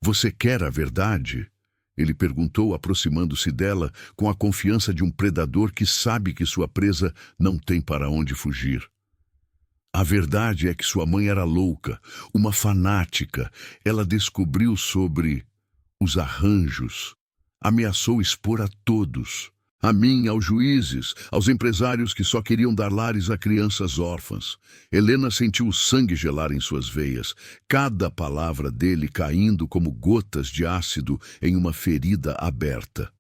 Você quer a verdade? Ele perguntou, aproximando-se dela com a confiança de um predador que sabe que sua presa não tem para onde fugir. A verdade é que sua mãe era louca, uma fanática. Ela descobriu sobre os arranjos. Ameaçou expor a todos. A mim, aos juízes, aos empresários que só queriam dar lares a crianças órfãs. Helena sentiu o sangue gelar em suas veias, cada palavra dele caindo como gotas de ácido em uma ferida aberta.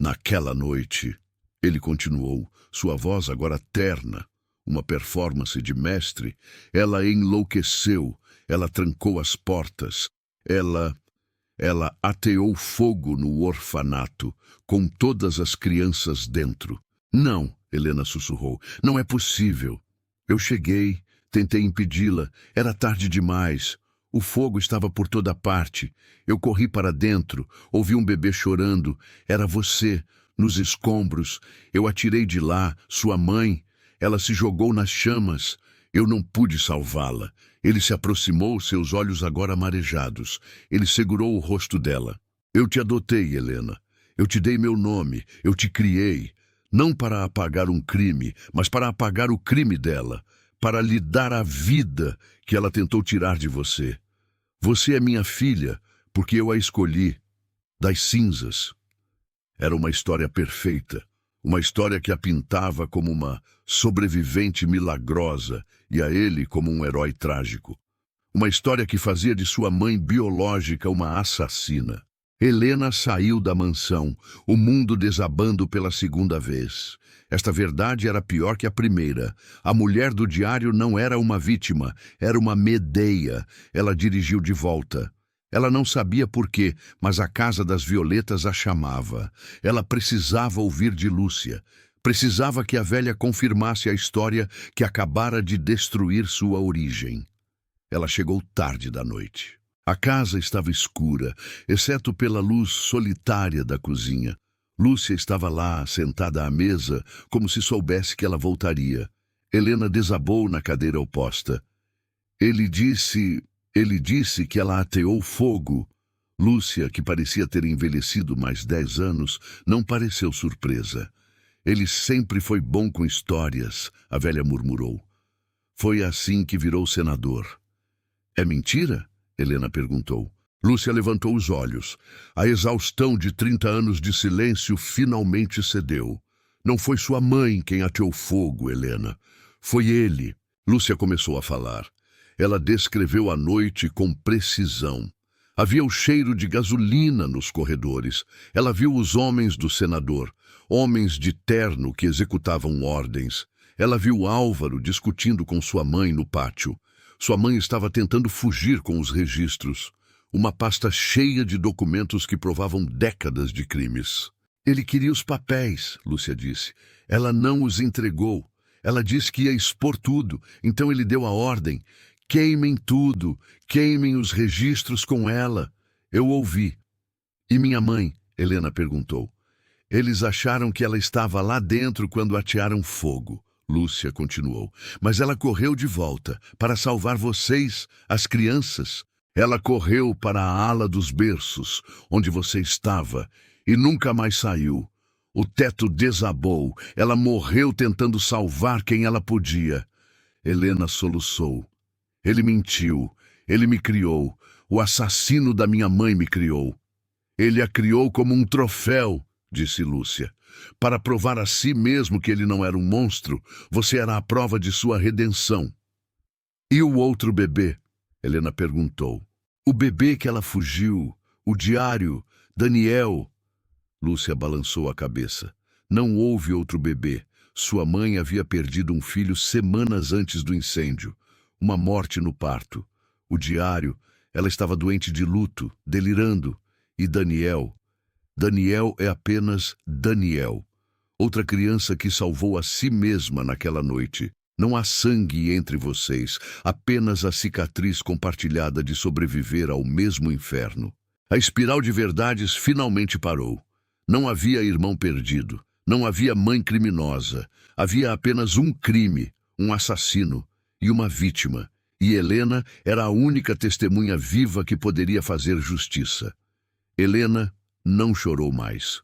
Naquela noite, ele continuou, sua voz agora terna, uma performance de mestre, ela enlouqueceu, ela trancou as portas, ela ateou fogo no orfanato, com todas as crianças dentro. Não, Helena sussurrou, não é possível. Eu cheguei, tentei impedi-la, era tarde demais. O fogo estava por toda parte. Eu corri para dentro, ouvi um bebê chorando. Era você, nos escombros. Eu atirei de lá, sua mãe. Ela se jogou nas chamas. Eu não pude salvá-la. Ele se aproximou, seus olhos agora marejados. Ele segurou o rosto dela. Eu te adotei, Helena. Eu te dei meu nome. Eu te criei. Não para apagar um crime, mas para apagar o crime dela. Para lhe dar a vida que ela tentou tirar de você. Você é minha filha, porque eu a escolhi. Das cinzas. Era uma história perfeita. Uma história que a pintava como uma sobrevivente milagrosa e a ele como um herói trágico. Uma história que fazia de sua mãe biológica uma assassina. Helena saiu da mansão, o mundo desabando pela segunda vez. Esta verdade era pior que a primeira. A mulher do diário não era uma vítima, era uma Medeia. Ela dirigiu de volta. Ela não sabia por quê, mas a Casa das Violetas a chamava. Ela precisava ouvir de Lúcia. Precisava que a velha confirmasse a história que acabara de destruir sua origem. Ela chegou tarde da noite. A casa estava escura, exceto pela luz solitária da cozinha. Lúcia estava lá, sentada à mesa, como se soubesse que ela voltaria. Helena desabou na cadeira oposta. Ele disse que ela ateou fogo. Lúcia, que parecia ter envelhecido mais 10 anos, não pareceu surpresa. Ele sempre foi bom com histórias, a velha murmurou. Foi assim que virou senador. É mentira? Helena perguntou. Lúcia levantou os olhos. A exaustão de 30 anos de silêncio finalmente cedeu. Não foi sua mãe quem ateou fogo, Helena. Foi ele. Lúcia começou a falar. Ela descreveu a noite com precisão. Havia o cheiro de gasolina nos corredores. Ela viu os homens do senador, homens de terno que executavam ordens. Ela viu Álvaro discutindo com sua mãe no pátio. Sua mãe estava tentando fugir com os registros. Uma pasta cheia de documentos que provavam décadas de crimes. Ele queria os papéis, Lúcia disse. Ela não os entregou. Ela disse que ia expor tudo, então ele deu a ordem. Queimem tudo, queimem os registros com ela. Eu ouvi. E minha mãe? Helena perguntou. Eles acharam que ela estava lá dentro quando atearam fogo. Lúcia continuou. Mas ela correu de volta para salvar vocês, as crianças. Ela correu para a ala dos berços, onde você estava, e nunca mais saiu. O teto desabou. Ela morreu tentando salvar quem ela podia. Helena soluçou. Ele mentiu. Ele me criou. O assassino da minha mãe me criou. Ele a criou como um troféu, disse Lúcia. Para provar a si mesmo que ele não era um monstro, você era a prova de sua redenção. E o outro bebê? Helena perguntou. O bebê que ela fugiu, o diário, Daniel. Lúcia balançou a cabeça. Não houve outro bebê. Sua mãe havia perdido um filho semanas antes do incêndio. Uma morte no parto. O diário, ela estava doente de luto, delirando. E Daniel? Daniel é apenas Daniel. Outra criança que salvou a si mesma naquela noite. Não há sangue entre vocês, apenas a cicatriz compartilhada de sobreviver ao mesmo inferno. A espiral de verdades finalmente parou. Não havia irmão perdido, não havia mãe criminosa. Havia apenas um crime, um assassino e uma vítima. E Helena era a única testemunha viva que poderia fazer justiça. Helena não chorou mais.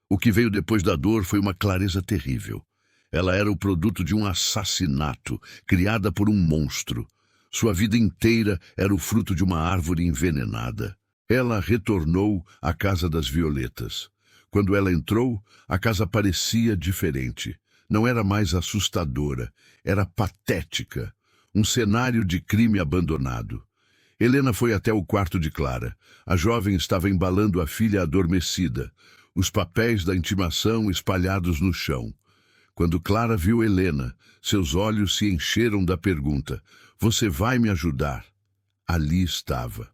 O que veio depois da dor foi uma clareza terrível. Ela era o produto de um assassinato, criada por um monstro. Sua vida inteira era o fruto de uma árvore envenenada. Ela retornou à Casa das Violetas. Quando ela entrou, a casa parecia diferente. Não era mais assustadora, era patética. Um cenário de crime abandonado. Helena foi até o quarto de Clara. A jovem estava embalando a filha adormecida, os papéis da intimação espalhados no chão. Quando Clara viu Helena, seus olhos se encheram da pergunta: "Você vai me ajudar?" Ali estava.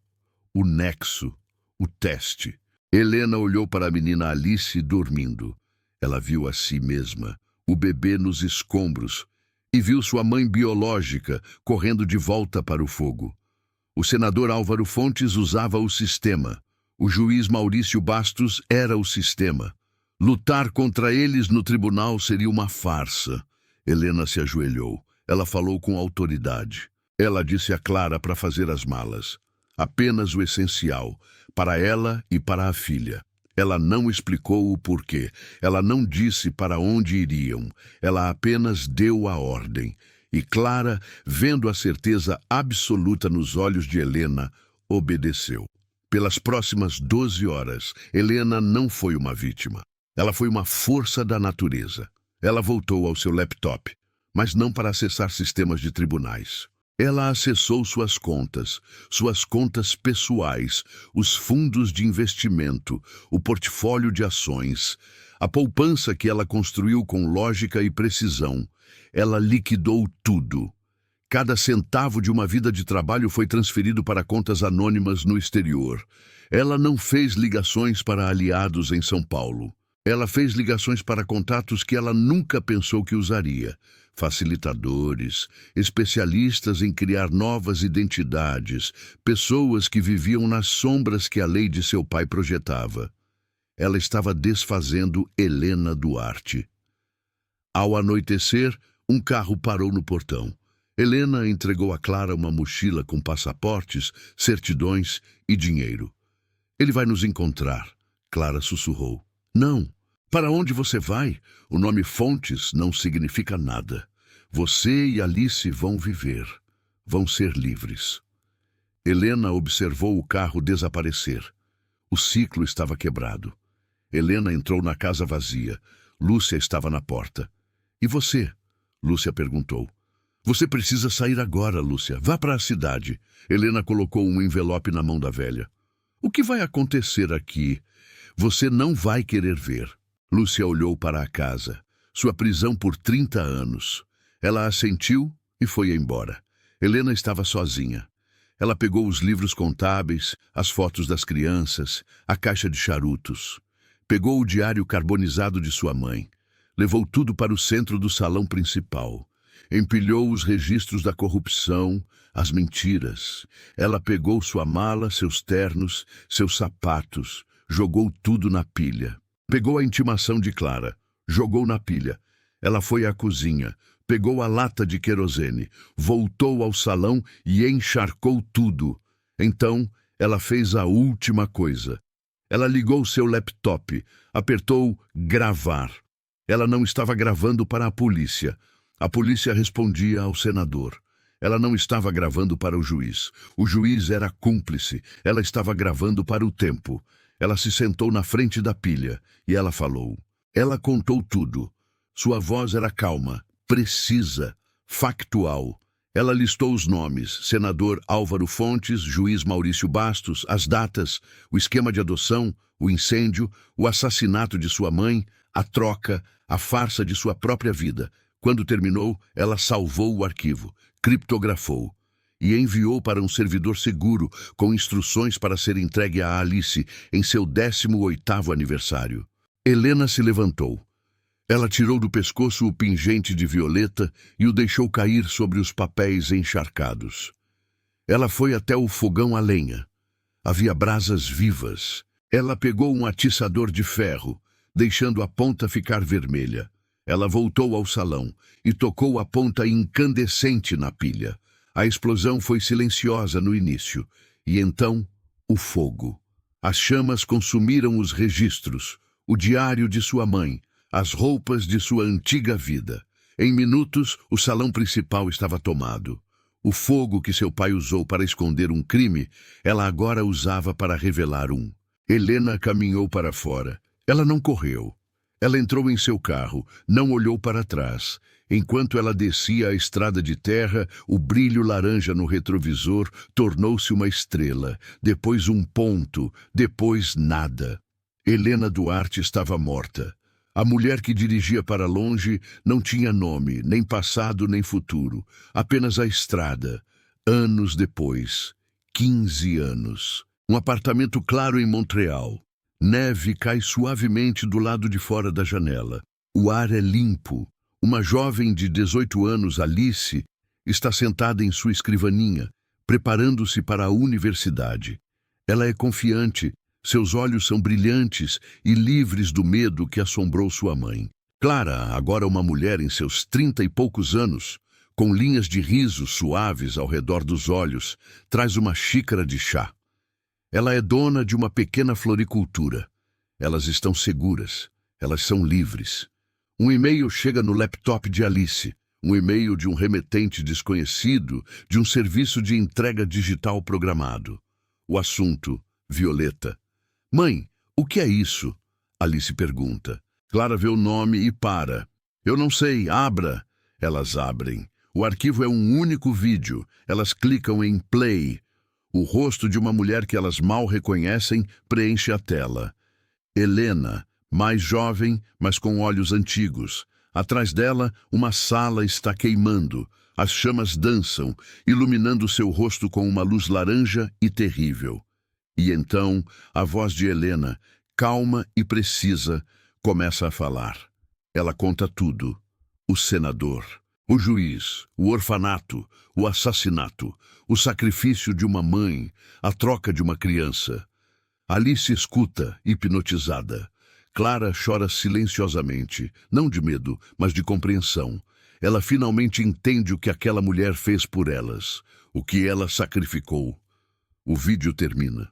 O nexo, o teste. Helena olhou para a menina Alice dormindo. Ela viu a si mesma, o bebê nos escombros, e viu sua mãe biológica correndo de volta para o fogo. O senador Álvaro Fontes usava o sistema. O juiz Maurício Bastos era o sistema. Lutar contra eles no tribunal seria uma farsa. Helena se ajoelhou. Ela falou com autoridade. Ela disse a Clara para fazer as malas. Apenas o essencial, para ela e para a filha. Ela não explicou o porquê. Ela não disse para onde iriam. Ela apenas deu a ordem. E Clara, vendo a certeza absoluta nos olhos de Helena, obedeceu. Pelas próximas 12 horas, Helena não foi uma vítima. Ela foi uma força da natureza. Ela voltou ao seu laptop, mas não para acessar sistemas de tribunais. Ela acessou suas contas pessoais, os fundos de investimento, o portfólio de ações, a poupança que ela construiu com lógica e precisão. Ela liquidou tudo. Cada centavo de uma vida de trabalho foi transferido para contas anônimas no exterior. Ela não fez ligações para aliados em São Paulo. Ela fez ligações para contatos que ela nunca pensou que usaria. Facilitadores, especialistas em criar novas identidades, pessoas que viviam nas sombras que a lei de seu pai projetava. Ela estava desfazendo Helena Duarte. Ao anoitecer, um carro parou no portão. Helena entregou a Clara uma mochila com passaportes, certidões e dinheiro. Ele vai nos encontrar, Clara sussurrou. Não. Para onde você vai? O nome Fontes não significa nada. Você e Alice vão viver. Vão ser livres. Helena observou o carro desaparecer. O ciclo estava quebrado. Helena entrou na casa vazia. Lúcia estava na porta. E você? Lúcia perguntou. Você precisa sair agora, Lúcia. Vá para a cidade. Helena colocou um envelope na mão da velha. O que vai acontecer aqui? Você não vai querer ver. Lúcia olhou para a casa. Sua prisão por 30 anos. Ela assentiu e foi embora. Helena estava sozinha. Ela pegou os livros contábeis, as fotos das crianças, a caixa de charutos. Pegou o diário carbonizado de sua mãe. Levou tudo para o centro do salão principal. Empilhou os registros da corrupção, as mentiras. Ela pegou sua mala, seus ternos, seus sapatos, jogou tudo na pilha. Pegou a intimação de Clara, jogou na pilha. Ela foi à cozinha, pegou a lata de querosene, voltou ao salão e encharcou tudo. Então, ela fez a última coisa. Ela ligou seu laptop, apertou gravar. Ela não estava gravando para a polícia. A polícia respondia ao senador. Ela não estava gravando para o juiz. O juiz era cúmplice. Ela estava gravando para o tempo. Ela se sentou na frente da pilha e ela falou. Ela contou tudo. Sua voz era calma, precisa, factual. Ela listou os nomes, senador Álvaro Fontes, juiz Maurício Bastos, as datas, o esquema de adoção, o incêndio, o assassinato de sua mãe, a troca, a farsa de sua própria vida. Quando terminou, ela salvou o arquivo, criptografou e enviou para um servidor seguro com instruções para ser entregue a Alice em seu 18º aniversário. Helena se levantou. Ela tirou do pescoço o pingente de violeta e o deixou cair sobre os papéis encharcados. Ela foi até o fogão a lenha. Havia brasas vivas. Ela pegou um atiçador de ferro, deixando a ponta ficar vermelha. Ela voltou ao salão e tocou a ponta incandescente na pilha. A explosão foi silenciosa no início, e então, o fogo. As chamas consumiram os registros, o diário de sua mãe, as roupas de sua antiga vida. Em minutos, o salão principal estava tomado. O fogo que seu pai usou para esconder um crime, ela agora usava para revelar um. Helena caminhou para fora. Ela não correu. Ela entrou em seu carro, não olhou para trás. Enquanto ela descia a estrada de terra, o brilho laranja no retrovisor tornou-se uma estrela, depois um ponto, depois nada. Helena Duarte estava morta. A mulher que dirigia para longe não tinha nome, nem passado nem futuro, apenas a estrada. Anos depois, 15 anos. Um apartamento claro em Montreal. Neve cai suavemente do lado de fora da janela. O ar é limpo. Uma jovem de 18 anos, Alice, está sentada em sua escrivaninha, preparando-se para a universidade. Ela é confiante, seus olhos são brilhantes e livres do medo que assombrou sua mãe. Clara, agora uma mulher em seus 30 e poucos anos, com linhas de riso suaves ao redor dos olhos, traz uma xícara de chá. Ela é dona de uma pequena floricultura. Elas estão seguras. Elas são livres. Um e-mail chega no laptop de Alice. Um e-mail de um remetente desconhecido de um serviço de entrega digital programado. O assunto, Violeta. Mãe, o que é isso? Alice pergunta. Clara vê o nome e para. Eu não sei, abra. Elas abrem. O arquivo é um único vídeo. Elas clicam em play. O rosto de uma mulher que elas mal reconhecem preenche a tela. Helena, mais jovem, mas com olhos antigos. Atrás dela, uma sala está queimando. As chamas dançam, iluminando seu rosto com uma luz laranja e terrível. E então, a voz de Helena, calma e precisa, começa a falar. Ela conta tudo. O senador, o juiz, o orfanato, o assassinato, o sacrifício de uma mãe, a troca de uma criança. Alice escuta, hipnotizada. Clara chora silenciosamente, não de medo, mas de compreensão. Ela finalmente entende o que aquela mulher fez por elas, o que ela sacrificou. O vídeo termina.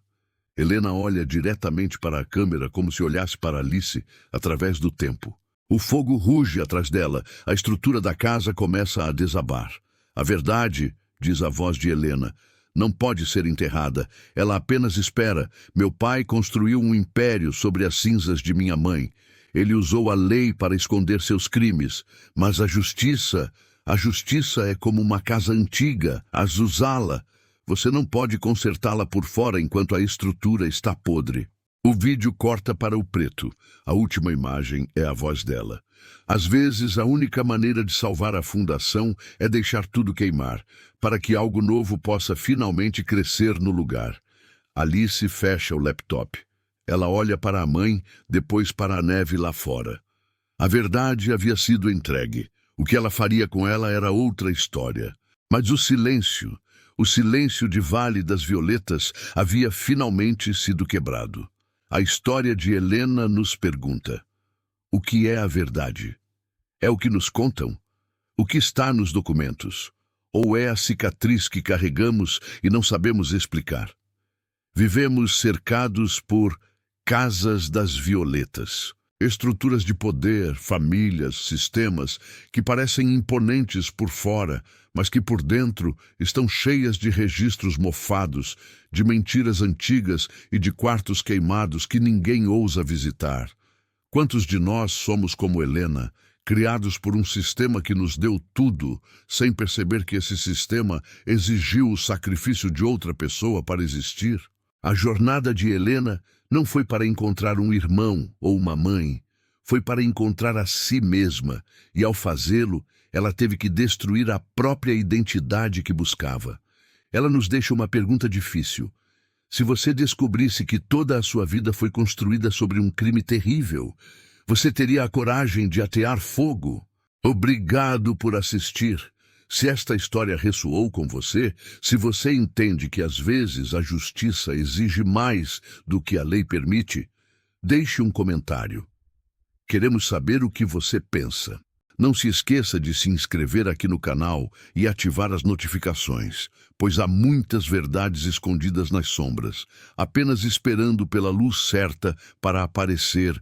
Helena olha diretamente para a câmera como se olhasse para Alice através do tempo. O fogo ruge atrás dela, a estrutura da casa começa a desabar. A verdade, diz a voz de Helena, não pode ser enterrada. Ela apenas espera. Meu pai construiu um império sobre as cinzas de minha mãe. Ele usou a lei para esconder seus crimes, mas a justiça é como uma casa antiga, usá-la. Você não pode consertá-la por fora enquanto a estrutura está podre. O vídeo corta para o preto. A última imagem é a voz dela. Às vezes, a única maneira de salvar a fundação é deixar tudo queimar, para que algo novo possa finalmente crescer no lugar. Alice fecha o laptop. Ela olha para a mãe, depois para a neve lá fora. A verdade havia sido entregue. O que ela faria com ela era outra história. Mas o silêncio de Vale das Violetas havia finalmente sido quebrado. A história de Helena nos pergunta: o que é a verdade? É o que nos contam? O que está nos documentos? Ou é a cicatriz que carregamos e não sabemos explicar? Vivemos cercados por casas das violetas. Estruturas de poder, famílias, sistemas que parecem imponentes por fora, mas que por dentro estão cheias de registros mofados, de mentiras antigas e de quartos queimados que ninguém ousa visitar. Quantos de nós somos como Helena, criados por um sistema que nos deu tudo, sem perceber que esse sistema exigiu o sacrifício de outra pessoa para existir? A jornada de Helena não foi para encontrar um irmão ou uma mãe, foi para encontrar a si mesma, e ao fazê-lo, ela teve que destruir a própria identidade que buscava. Ela nos deixa uma pergunta difícil. Se você descobrisse que toda a sua vida foi construída sobre um crime terrível, você teria a coragem de atear fogo? Obrigado por assistir. Se esta história ressoou com você, se você entende que às vezes a justiça exige mais do que a lei permite, deixe um comentário. Queremos saber o que você pensa. Não se esqueça de se inscrever aqui no canal e ativar as notificações, pois há muitas verdades escondidas nas sombras, apenas esperando pela luz certa para aparecer